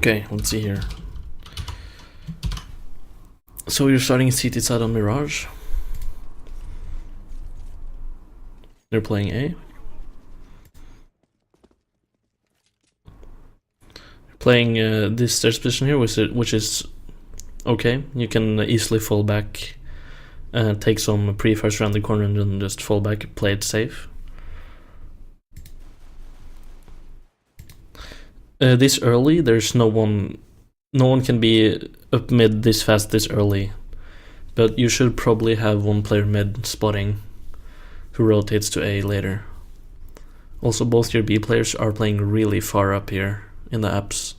Okay, let's see here. So you're starting CT side on Mirage. They're playing A. Playing this stairs position here, which is okay. You can easily fall back, take some pre-fires around the corner and then just fall back, play it safe. This early, there's no one can be up mid this fast this early, but you should probably have one player mid spotting who rotates to A later. Also, both your B players are playing really far up here in the apps,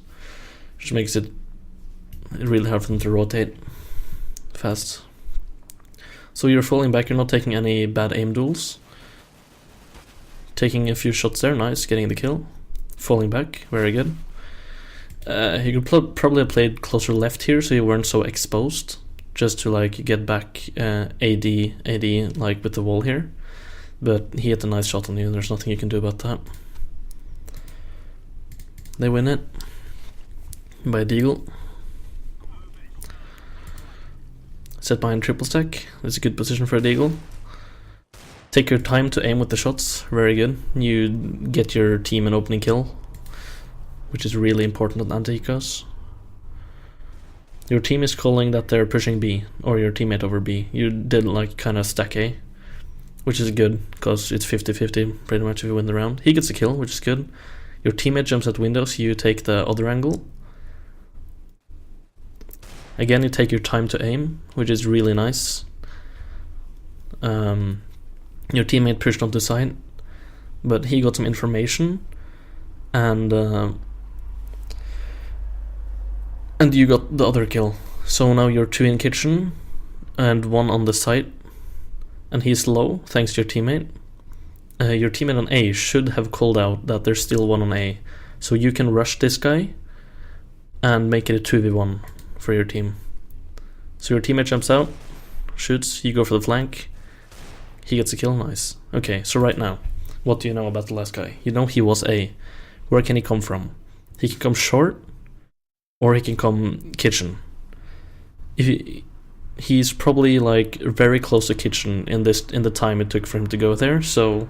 which makes it really hard for them to rotate fast. So you're falling back, you're not taking any bad aim duels. Taking a few shots there, nice, getting the kill. Falling back, very good. You could probably have played closer left here so you weren't so exposed, just to like get back AD like with the wall here. But he hit a nice shot on you and there's nothing you can do about that. They win it by a deagle. Set behind triple stack, that's a good position for a deagle. Take your time to aim with the shots, very good. You get your team an opening kill, which is really important on anti-ecos. Your team is calling that they're pushing B, or your teammate over B. You did like kind of stack A, which is good, because it's 50-50 pretty much if you win the round. He gets a kill, which is good. Your teammate jumps at windows, you take the other angle. Again, you take your time to aim, which is really nice. Your teammate pushed onto side, but he got some information, and you got the other kill. So now you're 2 in kitchen, and 1 on the site, and he's low, thanks to your teammate. Your teammate on A should have called out that there's still 1 on A, so you can rush this guy, and make it a 2v1 for your team. So your teammate jumps out, shoots, you go for the flank, he gets a kill, nice. Okay, so right now, what do you know about the last guy? You know he was A. Where can he come from? He can come short, or he can come kitchen. He's probably like very close to kitchen in the time it took for him to go there, so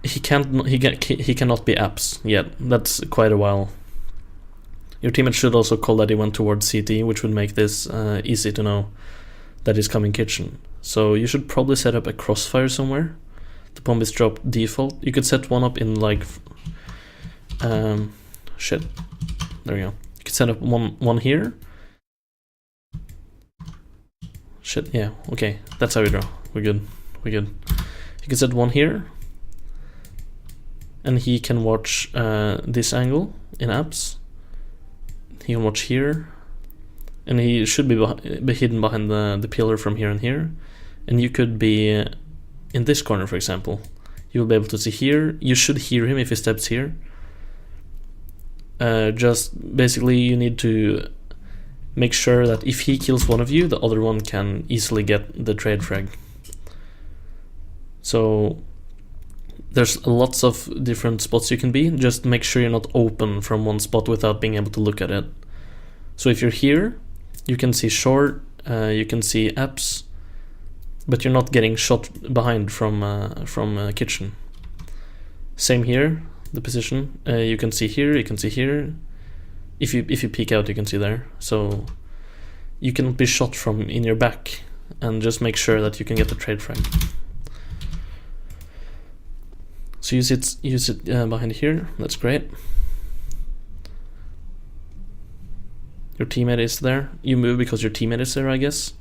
he cannot be apps yet. That's quite a while. Your teammate should also call that he went towards CT, which would make this easy to know that he's coming kitchen. So you should probably set up a crossfire somewhere. The bomb is dropped default. You could set one up in like shit. There we go. You could set up one here. Shit, yeah, okay. That's how we draw. We're good. You can set one here. And he can watch this angle in apps. He can watch here. And he should be hidden behind the pillar from here and here. And you could be in this corner, for example. You will be able to see here. You should hear him if he steps here. Just basically you need to make sure that if he kills one of you, the other one can easily get the trade frag. So there's lots of different spots you can be. Just make sure you're not open from one spot without being able to look at it. So if you're here, you can see short, you can see apps, but you're not getting shot behind from kitchen. Same here, the position. You can see here, you can see here. If you peek out, you can see there. So you can be shot from in your back, and just make sure that you can get the trade frag. So use it behind here. That's great. Your teammate is there. You move because your teammate is there, I guess.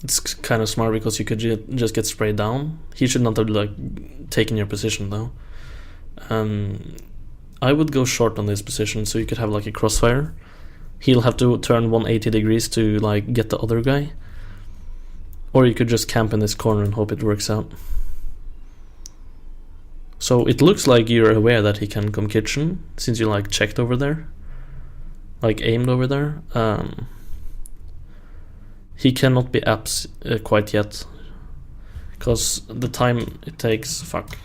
It's kind of smart because you could just get sprayed down. He should not have like taken your position though. I would go short on this position so you could have like a crossfire. He'll have to turn 180 degrees to like get the other guy. Or you could just camp in this corner and hope it works out. So it looks like you're aware that he can come kitchen, since you like checked over there, like aimed over there. He cannot be apps quite yet, because the time it takes, fuck.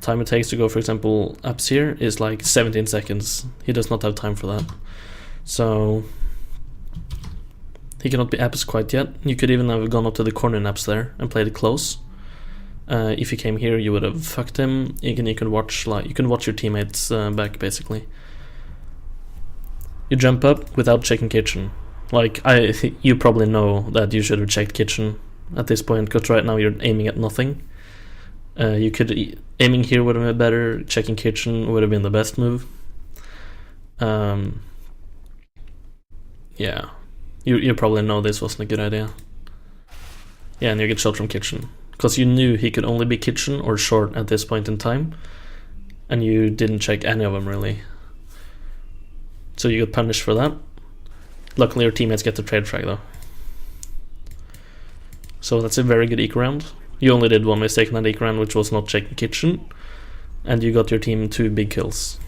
time it takes to go, for example, apps here is like 17 seconds. He does not have time for that. So he cannot be apps quite yet. You could even have gone up to the corner naps there and played it close. If you came here, you would have fucked him. You can watch your teammates back basically. You jump up without checking kitchen. Like you probably know that you should have checked kitchen at this point, because right now you're aiming at nothing. You could aiming here would have been better. Checking kitchen would have been the best move. Yeah, you probably know this wasn't a good idea. Yeah, and you get shot from kitchen because you knew he could only be kitchen or short at this point in time, and you didn't check any of them really. So you got punished for that. Luckily your teammates get the trade frag though. So that's a very good eco round. You only did one mistake in that eco round, which was not checking kitchen, and you got your team 2 big kills.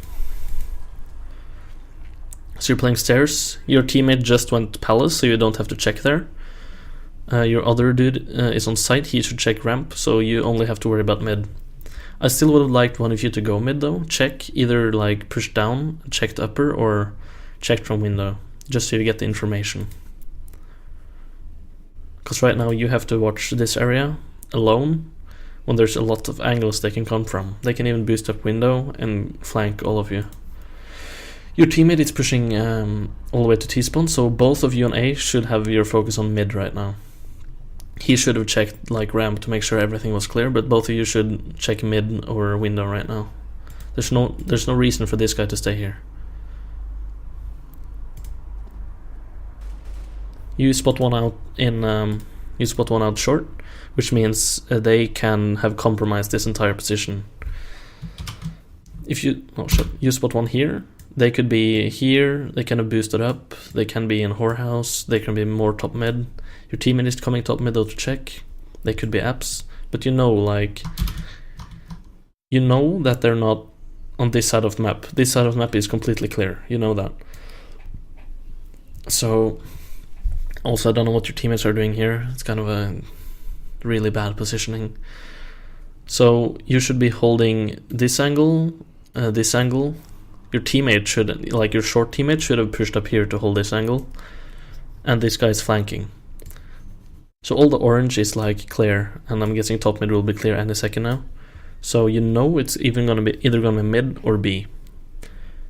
So you're playing stairs. Your teammate just went palace, so you don't have to check there. Your other dude is on site. He should check ramp, so you only have to worry about mid. I still would have liked one of you to go mid though. Check either like push down, checked upper, or checked from window, just so you get the information. Because right now you have to watch this area alone when there's a lot of angles they can come from. They can even boost up window and flank all of you. Your teammate is pushing all the way to T-spawn, so both of you on A should have your focus on mid right now. He should have checked like ramp to make sure everything was clear, but both of you should check mid or window right now. There's no reason for this guy to stay here. You spot one out in you spot one out short, which means they can have compromised this entire position. If you you spot one here, they could be here, they can have boosted up, they can be in whorehouse, they can be more top mid. Your teammate is coming top mid though to check. They could be apps, but you know that they're not on this side of the map. This side of the map is completely clear, you know that. So also I don't know what your teammates are doing here. It's kind of a really bad positioning. So you should be holding this angle, this angle. Your teammate should, like your short teammate should have pushed up here to hold this angle, and this guy is flanking. So all the orange is like clear, and I'm guessing top mid will be clear any second now. So you know it's even gonna be either gonna be mid or B,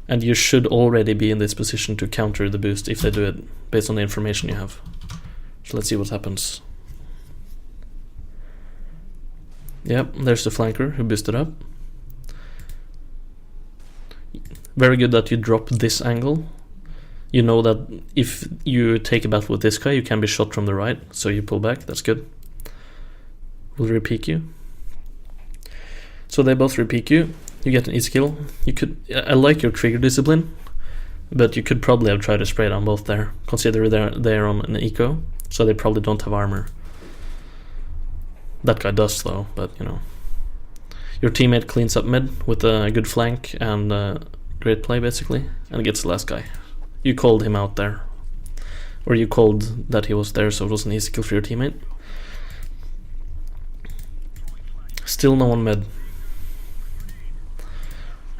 and you should already be in this position to counter the boost if they do it based on the information you have. So let's see what happens. Yep, there's the flanker who boosted up. Very good that you drop this angle. You know that if you take a battle with this guy, you can be shot from the right, so you pull back. That's good. We'll re-peek you. So they both re-peek you. You get an easy kill. You could. I like your trigger discipline, but you could probably have tried to spray down both there. Consider they're on an eco, so they probably don't have armor. That guy does though, but you know. Your teammate cleans up mid with a good flank and great play basically, and gets the last guy. You called him out there, or you called that he was there, so it was an easy kill for your teammate. Still no one mid.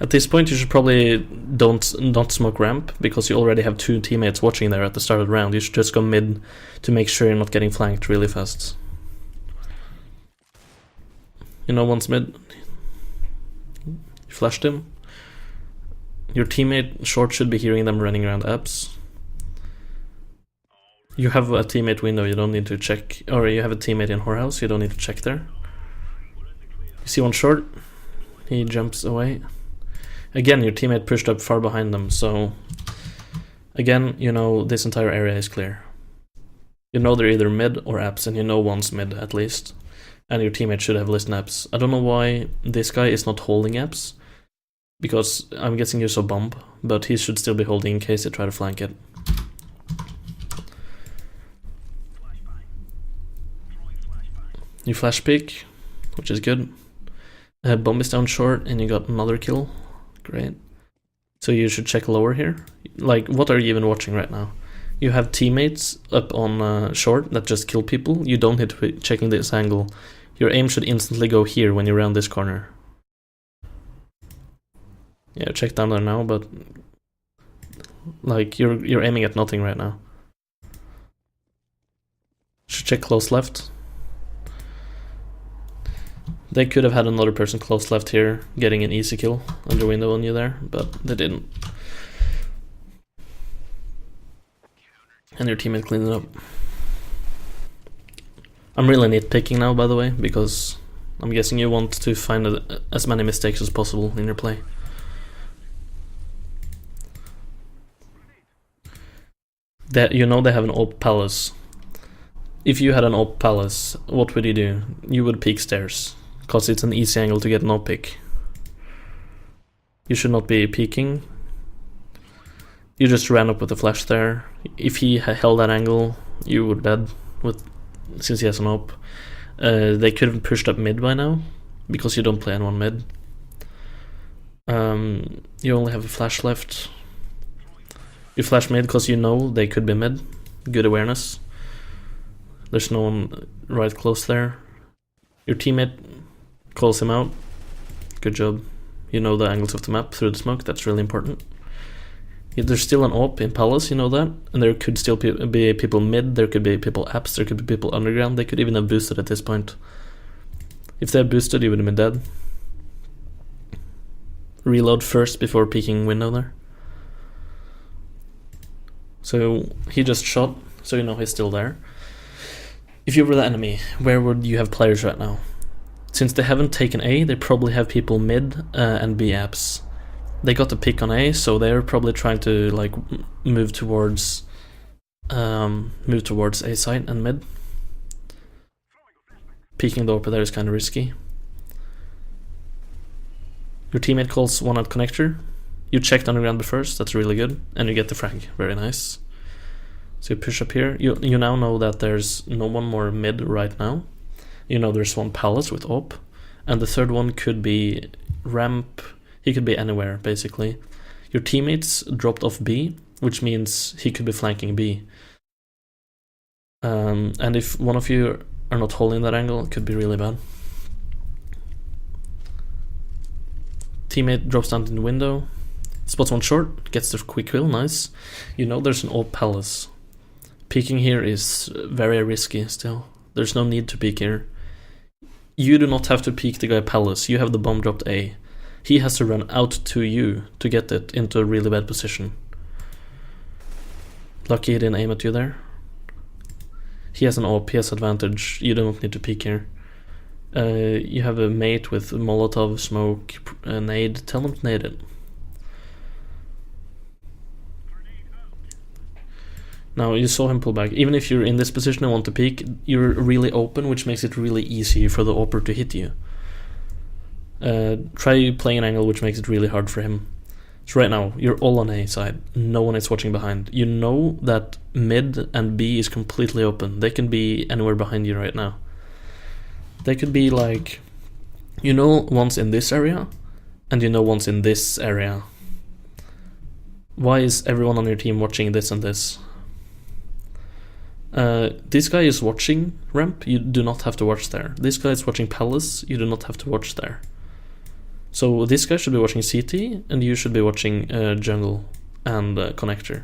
At this point you should probably not smoke ramp, because you already have 2 teammates watching there at the start of the round. You should just go mid to make sure you're not getting flanked really fast. You know one's mid. You flashed him. Your teammate short should be hearing them running around apps. You have a teammate window, you don't need to check, or you have a teammate in whorehouse, you don't need to check there. You see one short, he jumps away. Again, your teammate pushed up far behind them, so again, you know this entire area is clear. You know they're either mid or apps, and you know one's mid at least. And your teammate should have listened apps. I don't know why this guy is not holding apps, because I'm guessing you're so bump, but he should still be holding in case they try to flank it. You flash pick, which is good. Bomb is down short and you got another kill. Great. So you should check lower here. Like, what are you even watching right now? You have teammates up on short that just kill people. You don't need to be checking this angle. Your aim should instantly go here when you round this corner. Yeah, check down there now, but like you're aiming at nothing right now. Should check close left. They could have had another person close left here, getting an easy kill under window on you there, but they didn't. And your teammate cleaned it up. I'm really nitpicking now, by the way, because I'm guessing you want to find as many mistakes as possible in your play. That you know they have an AWP palace. If you had an AWP palace, what would you do? You would peek stairs, because it's an easy angle to get an AWP pick. You should not be peeking. You just ran up with a flash there. If he held that angle, you would dead since he has an AWP. They could have pushed up mid by now, because you don't play anyone mid. You only have a flash left. You flash mid because you know they could be mid. Good awareness. There's no one right close there. Your teammate calls him out. Good job. You know the angles of the map through the smoke. That's really important. There's still an AWP in Palace, you know that? And there could still be people mid, there could be people apps, there could be people underground. They could even have boosted at this point. If they had boosted, you would have been dead. Reload first before peeking window there. So he just shot, so you know he's still there. If you were the enemy, where would you have players right now? Since they haven't taken A, they probably have people mid and B apps. They got the pick on A, so they're probably trying to like move towards A side and mid. Peeking the AWP there is kind of risky. Your teammate calls one out connector. You checked underground first, that's really good, and you get the frag, very nice. So you push up here. You now know that there's no one more mid right now. You know there's one palace with AWP, and the third one could be ramp. He could be anywhere, basically. Your teammates dropped off B, which means he could be flanking B. And if one of you are not holding that angle, it could be really bad. Teammate drops down in the window. Spots one short, gets the quick kill, nice. You know there's an AWP palace. Peeking here is very risky still. There's no need to peek here. You do not have to peek the guy palace, you have the bomb dropped A. He has to run out to you to get it into a really bad position. Lucky he didn't aim at you there. He has an AWP, he has advantage, you don't need to peek here. You have a mate with Molotov, smoke, nade, tell him to nade it. Now you saw him pull back. Even if you're in this position and want to peek, you're really open, which makes it really easy for the AWPer to hit you. Try playing an angle which makes it really hard for him. So right now, you're all on A side. No one is watching behind. You know that mid and B is completely open. They can be anywhere behind you right now. They could be like, you know, one's in this area, and you know one's in this area. Why is everyone on your team watching this and this? This guy is watching ramp, you do not have to watch there. This guy is watching palace, you do not have to watch there. So this guy should be watching CT, and you should be watching jungle and connector.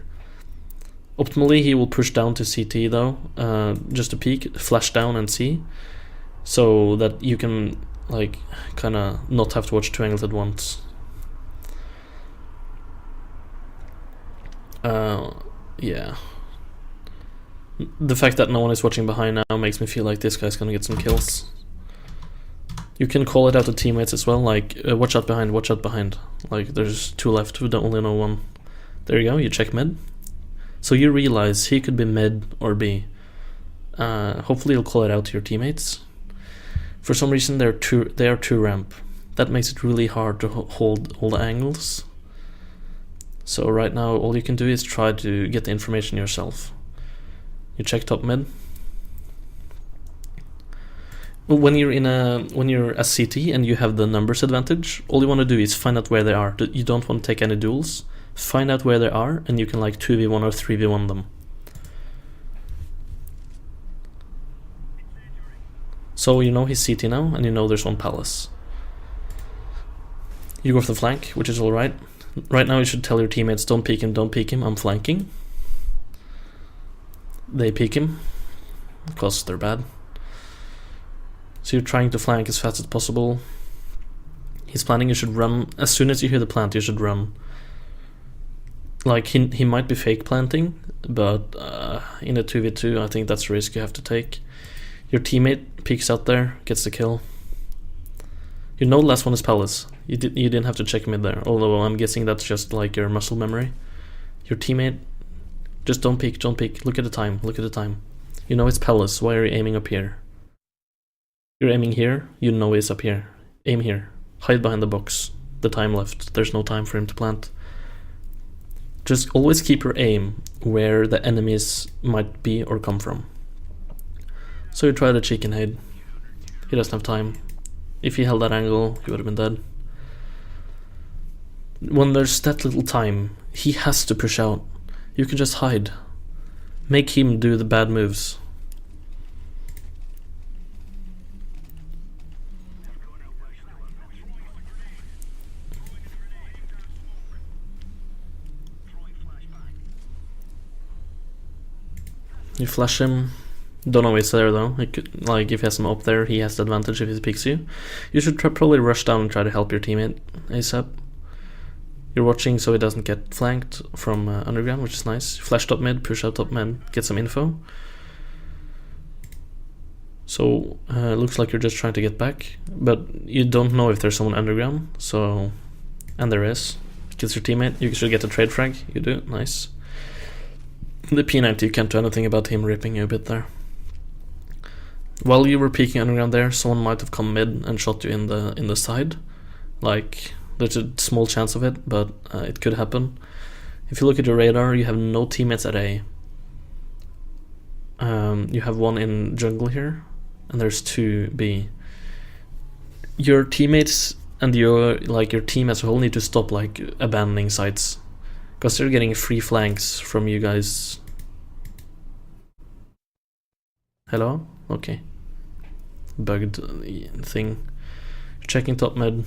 Optimally, he will push down to CT though, just to peek, flash down and see, so that you can like kinda not have to watch two angles at once. Yeah. The fact that no one is watching behind now makes me feel like this guy's gonna get some kills. You can call it out to teammates as well, like, watch out behind, watch out behind. Like, there's two left, we don't only know one. There you go, you check mid. So you realize he could be mid or B. Hopefully you'll call it out to your teammates. For some reason they are two ramp. That makes it really hard to hold all the angles. So right now all you can do is try to get the information yourself. You check top mid. When you're a CT and you have the numbers advantage, all you want to do is find out where they are. You don't want to take any duels. Find out where they are, and you can like 2v1 or 3v1 them. So you know he's CT now, and you know there's one palace. You go for the flank, which is alright. Right now you should tell your teammates, don't peek him, I'm flanking. They peek him, because they're bad. So you're trying to flank as fast as possible. He's planting, you should run. As soon as you hear the plant, you should run. Like, he might be fake planting, but in a 2v2, I think that's a risk you have to take. Your teammate peeks out there, gets the kill. You know the last one is Palace. You didn't have to check mid there, although I'm guessing that's just like your muscle memory. Your teammate, just don't peek. Look at the time. You know it's Palace, why are you aiming up here? You're aiming here, you know he's up here. Aim here. Hide behind the box. The time left. There's no time for him to plant. Just always keep your aim where the enemies might be or come from. So you try the chicken head. He doesn't have time. If he held that angle, he would have been dead. When there's that little time, he has to push out. You can just hide. Make him do the bad moves. You flash him. Don't know he's there though. It could, like, if he has him up there, he has the advantage if he picks you. You should probably rush down and try to help your teammate ASAP. You're watching so he doesn't get flanked from underground, which is nice. Flash top mid, push out top mid, get some info. So looks like you're just trying to get back, but you don't know if there's someone underground. So, and there is. Kills your teammate. You should get a trade frag. You do, nice. The P90, you can't do anything about him ripping you a bit there. While you were peeking underground there, someone might have come mid and shot you in the side. Like, there's a small chance of it, but it could happen. If you look at your radar, you have no teammates at A. You have one in jungle here, and there's 2 B. Your teammates and your team as a whole need to stop like abandoning sites, because they're getting free flanks from you guys. Hello? Okay. Bugged thing. Checking top mid.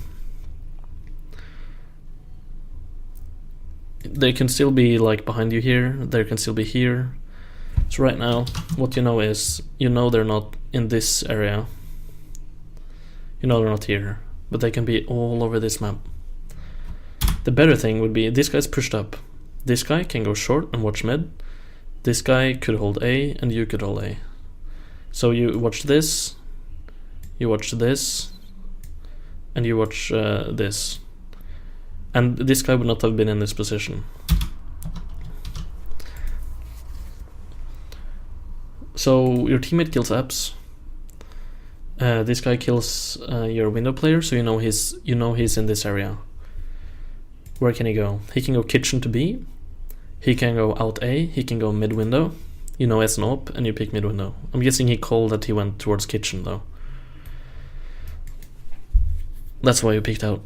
They can still be like behind you here. They can still be here. So right now, what you know is, you know they're not in this area. You know they're not here. But they can be all over this map. The better thing would be, this guy's pushed up. This guy can go short and watch mid. This guy could hold A and you could hold A. So you watch this, you watch this, and you watch this. And this guy would not have been in this position. So your teammate kills apps. This guy kills your window player, so you know he's in this area. Where can he go? He can go kitchen to B. He can go out A. He can go mid window. You know as an op, and you pick mid window. I'm guessing he called that he went towards kitchen though. That's why you picked out.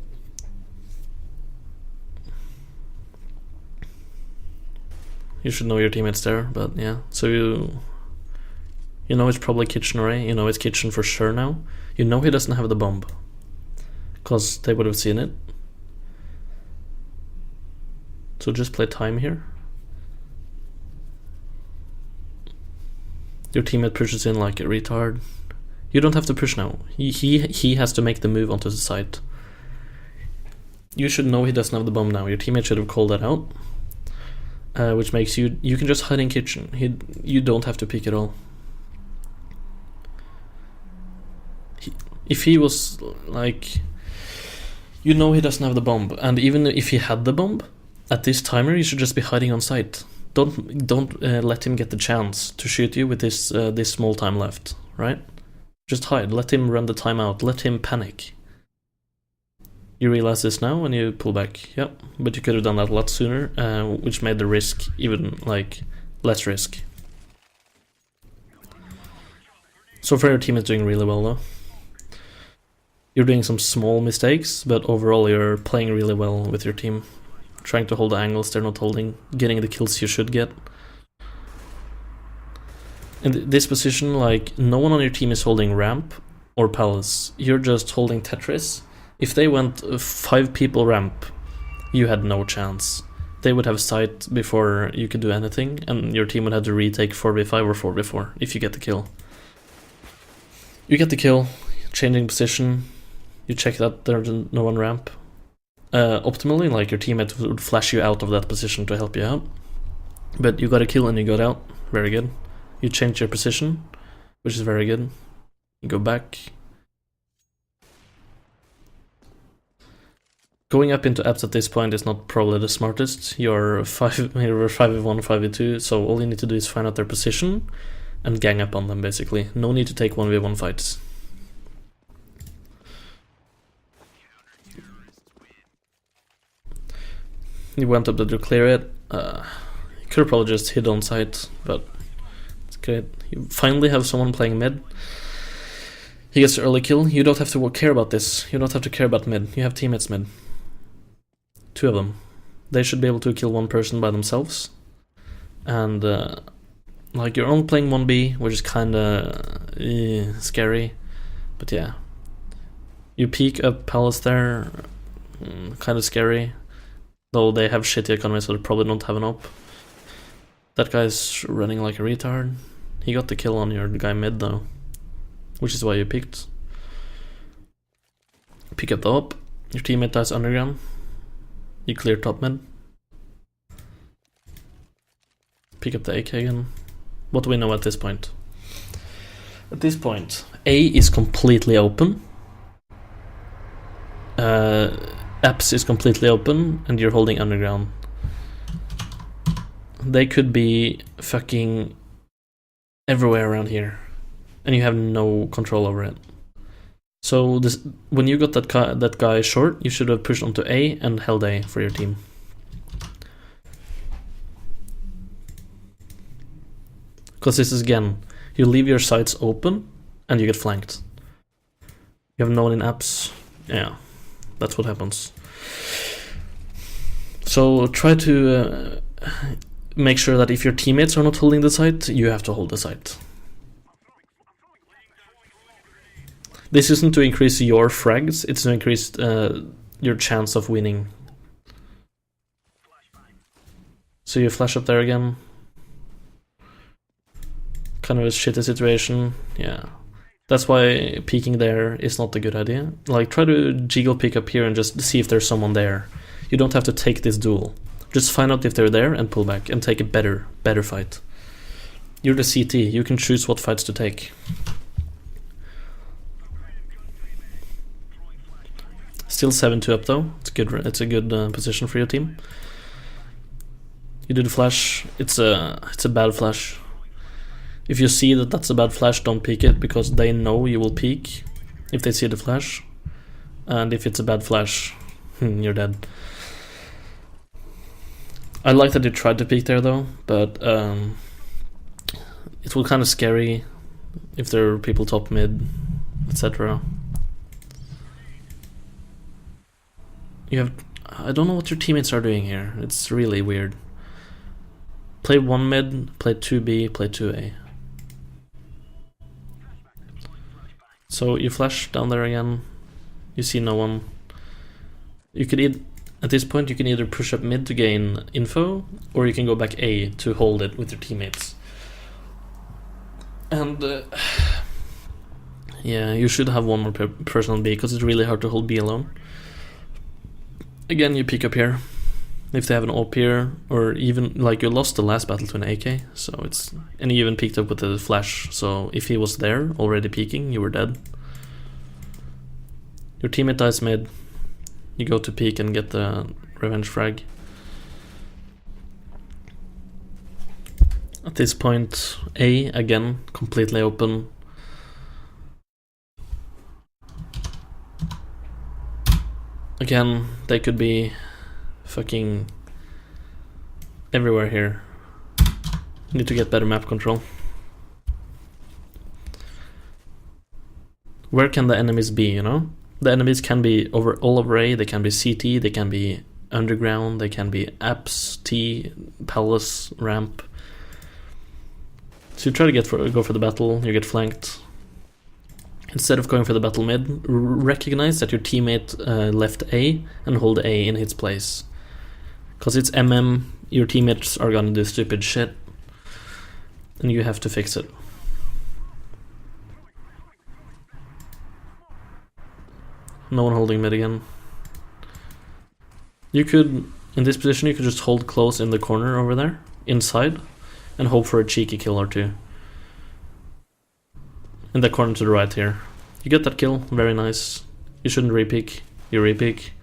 You should know your teammates there, but yeah. So you know it's probably kitchen or A. You know it's kitchen for sure now. You know he doesn't have the bomb, because they would have seen it. So just play time here. Your teammate pushes in like a retard. You don't have to push now. He has to make the move onto the site. You should know he doesn't have the bomb now. Your teammate should have called that out. Which makes you can just hide in kitchen. You don't have to peek at all. If he was like, you know he doesn't have the bomb, and even if he had the bomb, at this timer you should just be hiding on site. Don't let him get the chance to shoot you with this small time left, right? Just hide. Let him run the timeout. Let him panic. You realize this now when you pull back. Yep, but you could have done that a lot sooner, which made the risk even like less risk. So far your team is doing really well though. You're doing some small mistakes, but overall you're playing really well with your team. Trying to hold the angles they're not holding, getting the kills you should get. In this position, like, no one on your team is holding ramp or palace. You're just holding Tetris If they went 5 people ramp, you had no chance. They would have sight before you could do anything, and your team would have to retake 4v5 or 4v4 if you get the kill. You get the kill, changing position, you check that there's no one ramp. Optimally, like, your teammate would flash you out of that position to help you out. But you got a kill and you got out, very good. You change your position, which is very good. You go back. Going up into apps at this point is not probably the smartest. You're 5v1, 5v2, so all you need to do is find out their position and gang up on them, basically. No need to take 1v1 fights. You went up there to clear it. You could have probably just hid on site, but it's great. You finally have someone playing mid. He gets the early kill. You don't have to care about this. You don't have to care about mid. You have teammates mid. 2 of them. They should be able to kill 1 person by themselves. And like, you're only playing 1B, which is kinda scary. But yeah. You peek up Palace there. Kinda scary. Though they have shitty economy, so they probably don't have an op. That guy's running like a retard. He got the kill on your guy mid though, which is why you peeked. Pick up the op. Your teammate dies underground. You clear top mid. Pick up the AK again. What do we know at this point? At this point, A is completely open. Apps is completely open, and you're holding underground. They could be fucking everywhere around here, and you have no control over it. So this, when you got that guy short, you should have pushed onto A and held A for your team. Because this is, again, you leave your sights open and you get flanked. You have no one in apps. Yeah, that's what happens. So try to make sure that if your teammates are not holding the site, you have to hold the site. This isn't to increase your frags, it's to increase your chance of winning. So you flash up there again. Kind of a shitty situation, yeah. That's why peeking there is not a good idea. Like, try to jiggle pick up here and just see if there's someone there. You don't have to take this duel. Just find out if they're there and pull back and take a better fight. You're the CT, you can choose what fights to take. Still 7-2 up though. It's a good position for your team. You do the flash. It's a bad flash. If you see that that's a bad flash, don't peek it, because they know you will peek if they see the flash. And if it's a bad flash, you're dead. I like that you tried to peek there though, but it will kind of scary if there are people top mid, etc. I don't know what your teammates are doing here. It's really weird. Play 1 mid, play 2B, play 2A. So you flash down there again. You see no one. You could at this point you can either push up mid to gain info, or you can go back A to hold it with your teammates. And yeah, you should have one more person on B, because it's really hard to hold B alone. Again, you pick up here. If they have an AWP here, or even, like, you lost the last battle to an AK, so it's, and you even picked up with the flash, so if he was there already peeking, you were dead. Your teammate dies mid, you go to peek and get the revenge frag. At this point, A, again, completely open. Again, they could be fucking everywhere here. Need to get better map control. Where can the enemies be, you know? The enemies can be all over A, they can be CT, they can be underground, they can be apps, T, palace, ramp. So you try to go for the battle, you get flanked. Instead of going for the battle mid, recognize that your teammate left A and hold A in its place. Because it's MM, your teammates are gonna do stupid shit, and you have to fix it. No one holding mid again. You could, in this position, you could just hold close in the corner over there, inside, and hope for a cheeky kill or two. In the corner to the right here. You get that kill, very nice. You shouldn't re-peek, you re-peek.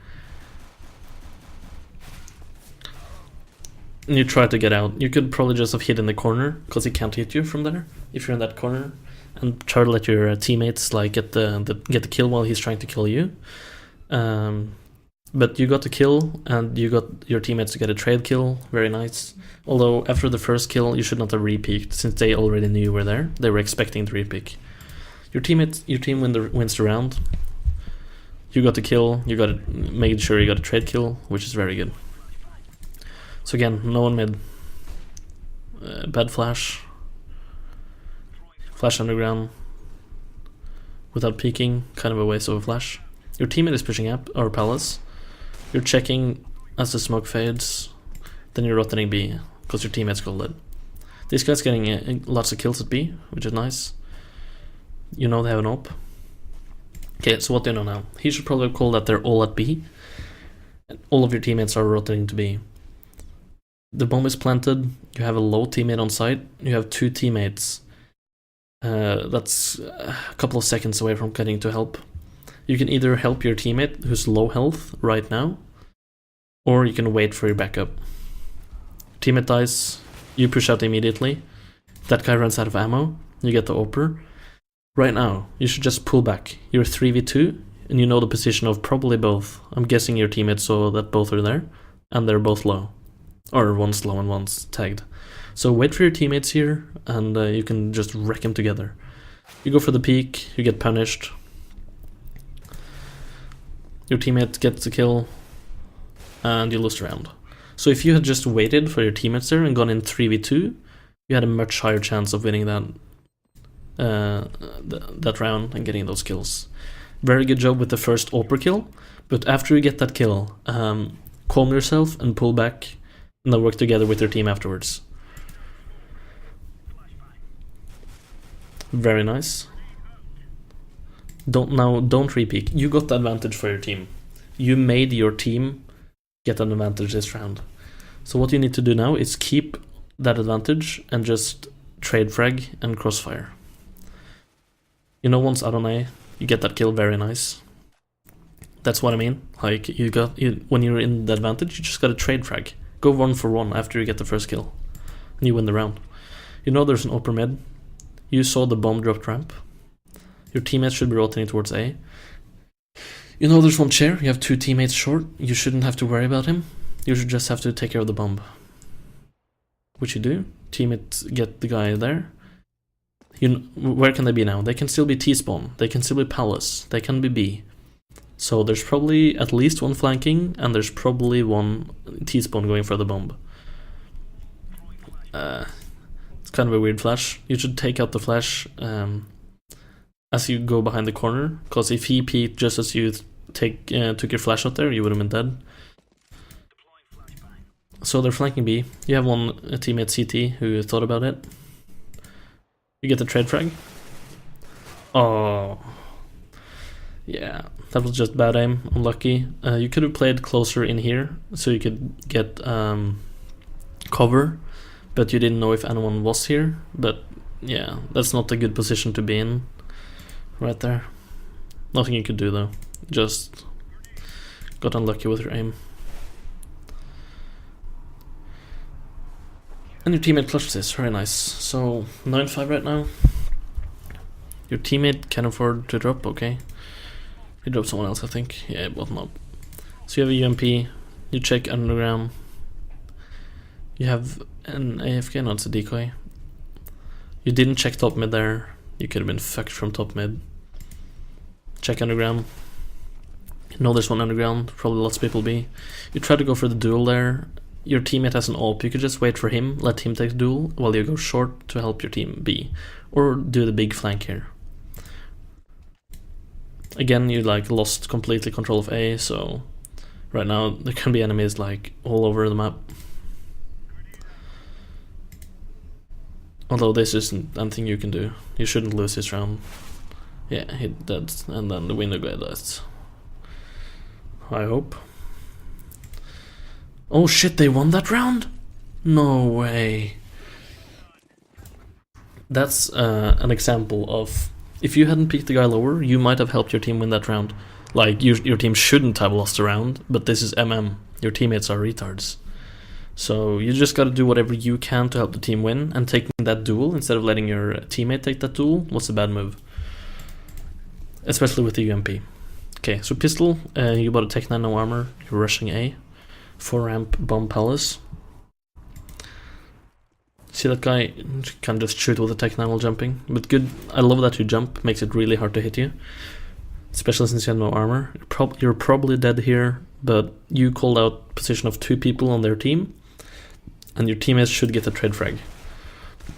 And you try to get out. You could probably just have hid in the corner, because he can't hit you from there, if you're in that corner. And try to let your teammates like get the kill while he's trying to kill you. But you got the kill, and you got your teammates to get a trade kill, very nice. Although after the first kill, you should not have re-peeked, since they already knew you were there. They were expecting to re-peek. Your team wins the round. You got the kill, made sure you got a trade kill, which is very good. So again, no one mid. Bad flash. Flash underground. Without peeking, kind of a waste of a flash. Your teammate is pushing up, or palace. You're checking as the smoke fades. Then you're rotating B, because your teammate's called it. This guy's getting lots of kills at B, which is nice. You know they have an op. Okay, so what do you know now? He should probably call that they're all at B. And all of your teammates are rotating to B. The bomb is planted. You have a low teammate on site. You have two teammates. That's a couple of seconds away from getting to help. You can either help your teammate who's low health right now, or you can wait for your backup. Teammate dies, you push out immediately. That guy runs out of ammo, you get the AWPer. Right now, you should just pull back. You're 3v2, and you know the position of probably both. I'm guessing your teammates saw that both are there, and they're both low. Or one's low and one's tagged. So wait for your teammates here, and you can just wreck them together. You go for the peek, you get punished. Your teammate gets the kill, and you lose the round. So if you had just waited for your teammates there and gone in 3v2, you had a much higher chance of winning that round and getting those kills. Very good job with the first AWPer kill, but after you get that kill, calm yourself and pull back, and then work together with your team afterwards. Very nice. Don't re-peek. You got the advantage for your team. You made your team get an advantage this round. So what you need to do now is keep that advantage and just trade frag and crossfire. You know, once out on A, you get that kill, very nice. That's what I mean. Like, when you're in the advantage, you just gotta trade frag. Go 1 for 1 after you get the first kill, and you win the round. You know there's an AWPer mid. You saw the bomb dropped ramp. Your teammates should be rotating towards A. You know there's one chair. You have two teammates short. You shouldn't have to worry about him. You should just have to take care of the bomb. Which you do. Teammates get the guy there. Where can they be now? They can still be T-spawn. They can still be palace. They can be B. So there's probably at least one flanking, and there's probably one T-spawn going for the bomb. It's kind of a weird flash. You should take out the flash as you go behind the corner, because if he peeked just as you took your flash out there, you would have been dead. So they're flanking B. You have one teammate CT who thought about it. You get the trade frag. Oh. Yeah, that was just bad aim, unlucky. You could have played closer in here, so you could get cover, but you didn't know if anyone was here. But yeah, that's not a good position to be in, right there. Nothing you could do though, just got unlucky with your aim. And your teammate clutched this, very nice. So 9-5 right now. Your teammate can afford to drop, okay. He dropped someone else, I think. Yeah, bottom up. So you have a UMP, you check underground. You have an AFK, no, it's a decoy. You didn't check top mid there. You could have been fucked from top mid. Check underground. You know there's one underground, probably lots of people be. You try to go for the duel there. Your teammate has an AWP, you could just wait for him, let him take the duel, while you go short to help your team B. Or do the big flank here. Again, you like lost completely control of A, so right now there can be enemies like all over the map. Although this isn't anything you can do. You shouldn't lose this round. Yeah, he dead, and then the window guy dies. I hope. Oh shit, they won that round? No way. That's an example of, if you hadn't picked the guy lower, you might have helped your team win that round. Like, your team shouldn't have lost a round, but this is MM. Your teammates are retards. So you just gotta do whatever you can to help the team win, and taking that duel instead of letting your teammate take that duel was a bad move. Especially with the UMP. Okay, so pistol, you bought a Tech 9 no armor, you're rushing A. 4 ramp bomb palace. See that guy can just shoot with a Tech 9 while jumping, but good. I love that you jump, makes it really hard to hit you. Especially since you have no armor. You're probably dead here, but you called out position of 2 people on their team, and your teammates should get a trade frag.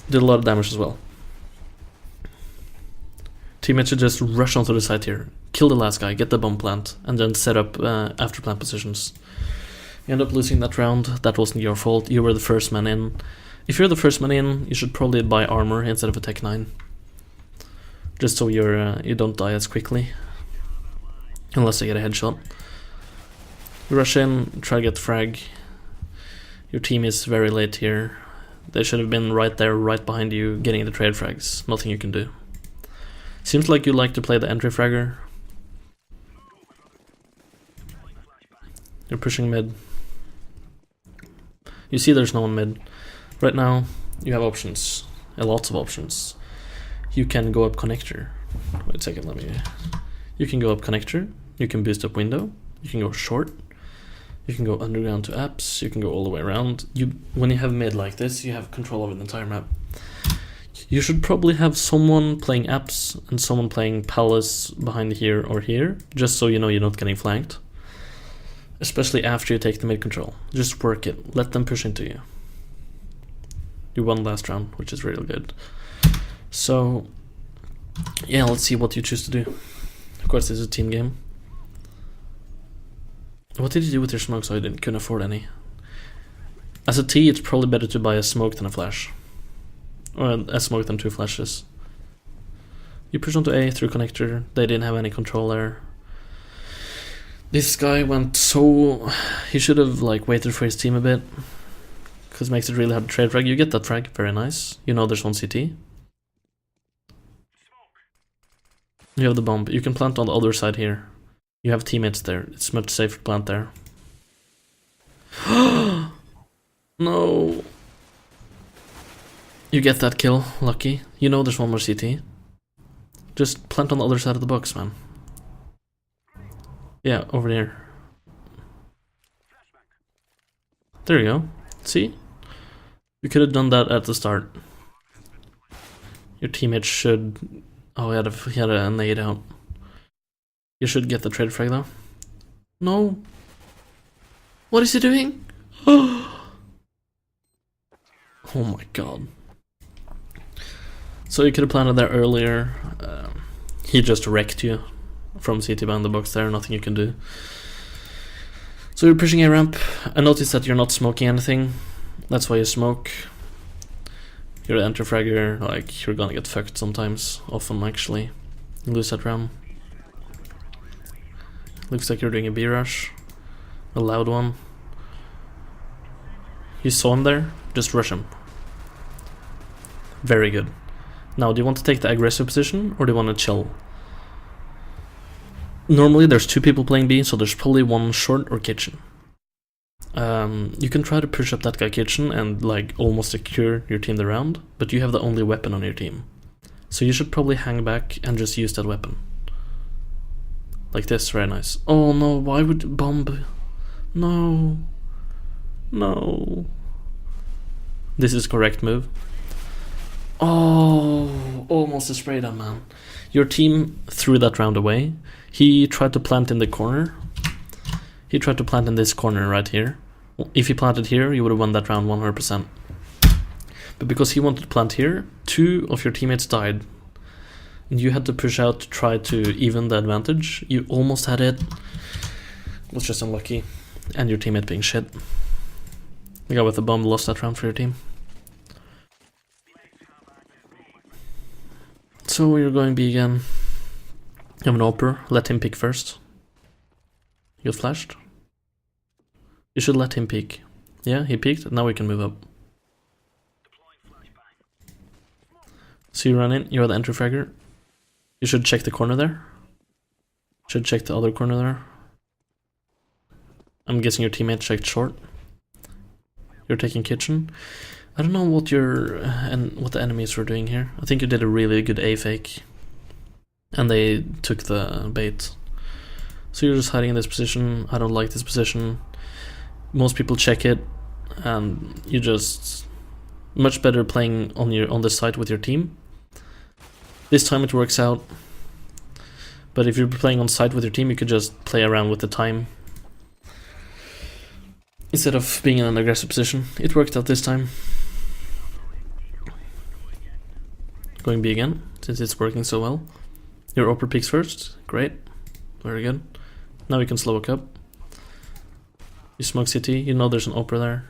Did a lot of damage as well. Teammates should just rush onto the site here, kill the last guy, get the bomb plant, and then set up after plant positions. You end up losing that round. That wasn't your fault. You were the first man in. If you're the first man in, you should probably buy armor instead of a Tech 9. Just so you don't die as quickly. Unless you get a headshot. You rush in, try to get frag. Your team is very late here. They should have been right there, right behind you, getting the trade frags. Nothing you can do. Seems like you like to play the entry fragger. You're pushing mid. You see there's no one mid. Right now, you have options. Lots of options. You can go up connector. Wait a second, You can go up connector. You can boost up window. You can go short. You can go underground to apps. You can go all the way around. When you have mid like this, you have control over the entire map. You should probably have someone playing apps and someone playing palace behind here or here, just so you know you're not getting flanked. Especially after you take the mid control. Just work it. Let them push into you. You won last round, which is really good. So, yeah, let's see what you choose to do. Of course, this is a team game. What did you do with your smoke so you couldn't afford any? As a T, it's probably better to buy a smoke than a flash. Or a smoke than 2 flashes. You push onto A through connector. They didn't have any control there. This guy went so... He should have like waited for his team a bit. Because it makes it really hard to trade frag. You get that frag, very nice. You know there's one CT. You have the bomb. You can plant on the other side here. You have teammates there. It's much safer to plant there. No. You get that kill, lucky. You know there's one more CT. Just plant on the other side of the box, man. Yeah, over there. There you go. See? You could have done that at the start. Your teammate should... Oh, he had a nade out. You should get the trade frag though. No. What is he doing? Oh my god. So you could have planted there earlier. He just wrecked you from CT behind the box there. Nothing you can do. So you're pushing a ramp. I noticed that you're not smoking anything. That's why you smoke. You're an enter fragger. Like, you're gonna get fucked sometimes. Often, actually. You lose that round. Looks like you're doing a B rush. A loud one. You saw him there? Just rush him. Very good. Now, do you want to take the aggressive position, or do you want to chill? Normally there's 2 people playing B, so there's probably one short or kitchen. You can try to push up that guy kitchen and like almost secure your team the round, but you have the only weapon on your team. So you should probably hang back and just use that weapon. Like this, very nice. Oh no, why would bomb? No. No. This is correct move. Oh, almost a spray down, man. Your team threw that round away. He tried to plant in the corner. He tried to plant in this corner right here. If he planted here, you would have won that round 100%. But because he wanted to plant here, 2 of your teammates died. You had to push out to try to even the advantage. You almost had it. Was just unlucky. And your teammate being shit. The guy with the bomb lost that round for your team. So you're going B again. You have an Oper. Let him pick first. You got flashed. You should let him peek. Yeah, he peeked. Now we can move up. So you run in. You're the entry fragger. You should check the corner there. Should check the other corner there. I'm guessing your teammate checked short. You're taking kitchen. I don't know what what the enemies were doing here. I think you did a really good A fake. And they took the bait. So you're just hiding in this position. I don't like this position. Most people check it, and you just much better playing on the side with your team. This time it works out. But if you're playing on site with your team, you could just play around with the time instead of being in an aggressive position. It worked out this time. Going B again, since it's working so well. Your Oper peeks first. Great. Very good. Now we can slow a cup. You smoke city. You know there's an Oper there.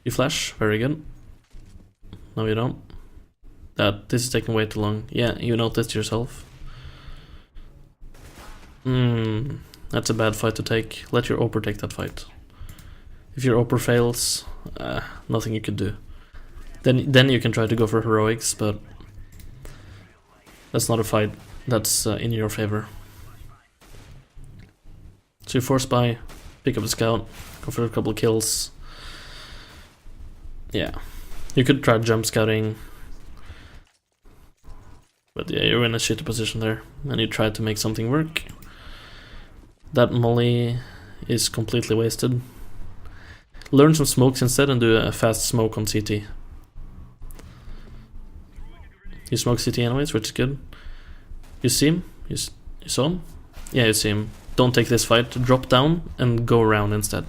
You flash. Very good. No, you don't. This is taking way too long. Yeah, you noticed yourself. That's a bad fight to take. Let your Oper take that fight. If your Oper fails, nothing you could do. Then you can try to go for heroics, but that's not a fight that's in your favor. So you force buy, pick up a scout, go for a couple of kills. Yeah, you could try jump scouting, but yeah, you're in a shitty position there, and you try to make something work. That molly is completely wasted. Learn some smokes instead and do a fast smoke on CT. You smoke CT anyways, which is good. You see him? You saw him? Yeah, you see him. Don't take this fight. Drop down and go around instead.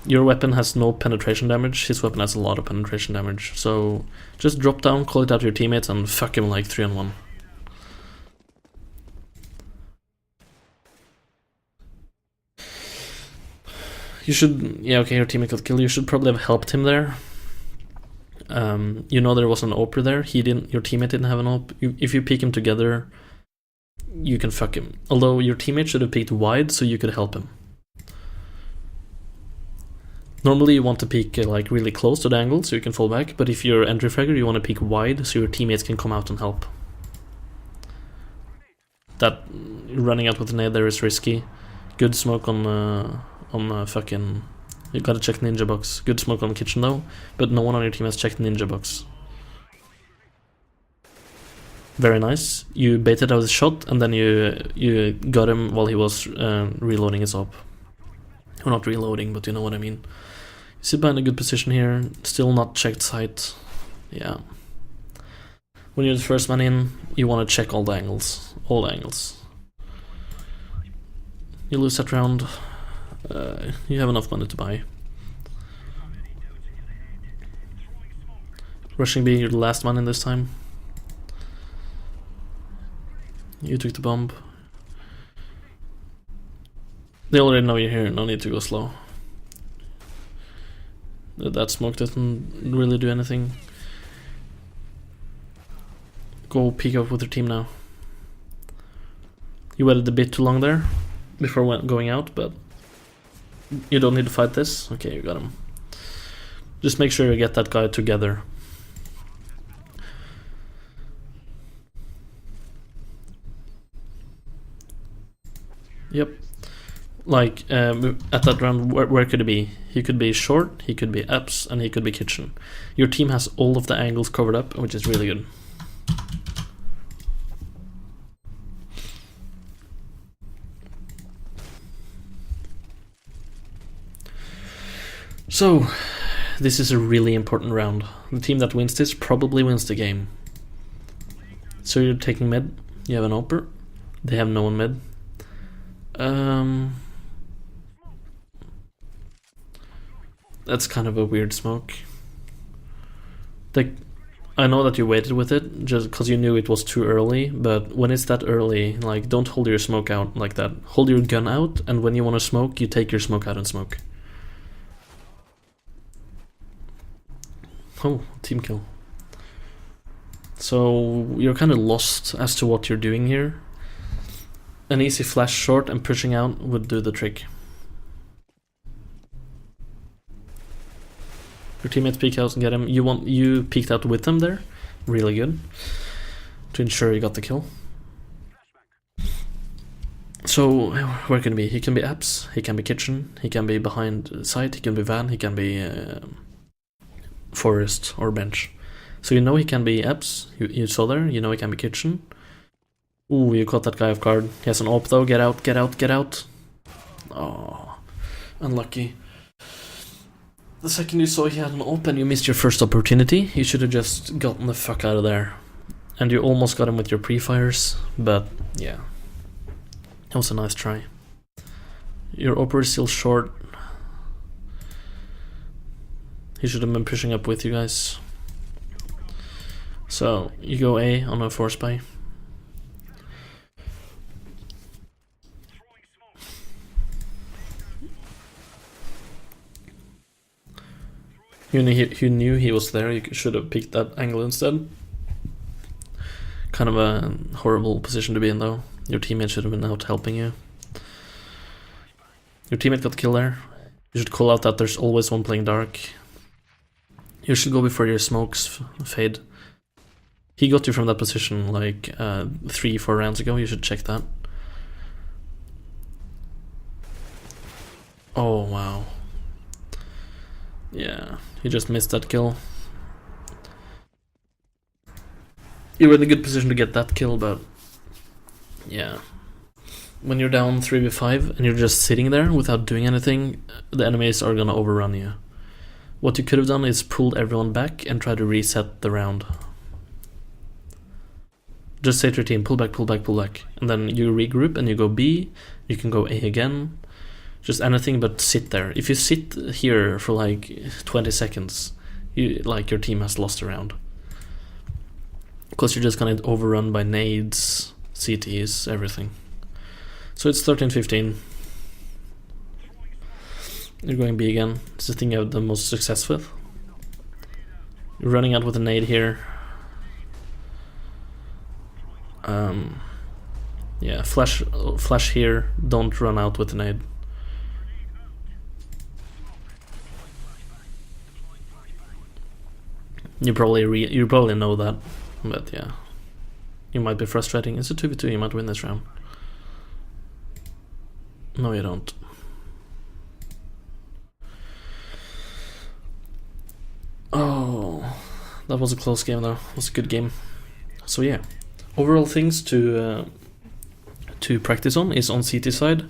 Your weapon has no penetration damage. His weapon has a lot of penetration damage. So just drop down, call it out to your teammates, and fuck him like 3-on-1. You should... Yeah, okay, your teammate got killed. You should probably have helped him there. You know there was an Oper there. Your teammate didn't have an Op. If you pick him together, you can fuck him. Although your teammate should have peeked wide so you could help him. Normally you want to peek like really close to the angle so you can fall back, but if you're entry fragger you want to peek wide so your teammates can come out and help. That running out with a nade there is risky. Good smoke on fucking... You gotta check ninja box. Good smoke on kitchen though, but no one on your team has checked ninja box. Very nice. You baited out his shot and then you got him while he was reloading his op. Or not reloading, but you know what I mean. You sit behind a good position here, still not checked sight. Yeah. When you're the first man in, you want to check all the angles. All angles. You lose that round. You have enough money to buy. Rushing B, you're the last man in this time. You took the bomb. They already know you're here, no need to go slow. That smoke doesn't really do anything. Go peek up with your team now. You waited a bit too long there before going out, but you don't need to fight this. Okay, you got him. Just make sure you get that guy together. Yep. Like, at that round, where could he be? He could be short, he could be apps, and he could be kitchen. Your team has all of the angles covered up, which is really good. So, this is a really important round. The team that wins this probably wins the game. So you're taking mid, you have an Oper, they have no one mid. That's kind of a weird smoke. I know that you waited with it just because you knew it was too early, but when it's that early, like, don't hold your smoke out like that. Hold your gun out, and when you want to smoke, you take your smoke out and smoke. Oh, team kill. So you're kind of lost as to what you're doing here. An easy flash short and pushing out would do the trick. Your teammates peek out and get him. You peeked out with them there. Really good. To ensure you got the kill. So where can he be? He can be apps, he can be kitchen, he can be behind site, he can be van, he can be forest or bench. So you know he can be apps, you saw there, you know he can be kitchen. Ooh, you caught that guy off guard. He has an op though, get out, get out, get out. Oh, unlucky. The second you saw he had an op and you missed your first opportunity, you should have just gotten the fuck out of there. And you almost got him with your pre-fires, but yeah. That was a nice try. Your op is still short. He should have been pushing up with you guys. So, you go A on a force buy. You knew he was there, you should have picked that angle instead. Kind of a horrible position to be in though. Your teammate should have been out helping you. Your teammate got killed there. You should call out that there's always one playing dark. You should go before your smokes fade. He got you from that position like 3-4 rounds ago, you should check that. Oh wow. Yeah, you just missed that kill. You were in a good position to get that kill, but yeah. When you're down 3v5 and you're just sitting there without doing anything, the enemies are gonna overrun you. What you could have done is pulled everyone back and try to reset the round. Just say to your team, pull back, pull back, pull back. And then you regroup and you go B, you can go A again. Just anything but sit there. If you sit here for like 20 seconds, your team has lost a round. Because you're just gonna get overrun by nades, CTs, everything. So it's 13-15. You're going B again. It's the thing you have the most success with. You're running out with a nade here. Yeah, flash here. Don't run out with a nade. You probably know that, but yeah, you might be frustrating. It's a 2v2. You might win this round. No, you don't. Oh, that was a close game though. It was a good game. So yeah, overall things to practice on is on CT side.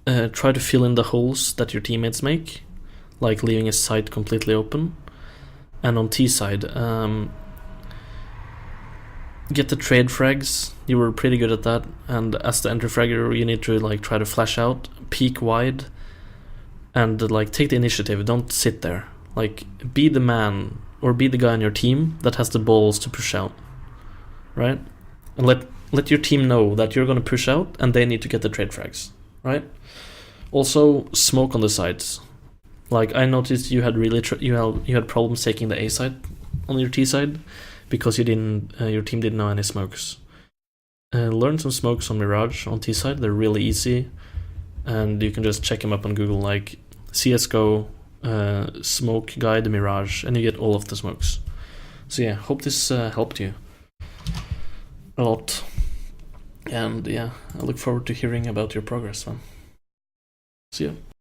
Try to fill in the holes that your teammates make, like leaving a site completely open. And on T side, get the trade frags. You were pretty good at that. And as the entry fragger, you need to like try to flash out, peek wide, and like take the initiative. Don't sit there. Like be the man or be the guy on your team that has the balls to push out, right? And let your team know that you're gonna push out and they need to get the trade frags, right? Also, smoke on the sides. Like I noticed you had you had problems taking the A side on your T side because your team didn't know any smokes. Learn some smokes on Mirage on T side. They're really easy, and you can just check them up on Google, like CS:GO smoke guide Mirage, and you get all of the smokes. So yeah, hope this helped you a lot, and yeah, I look forward to hearing about your progress, man. See ya.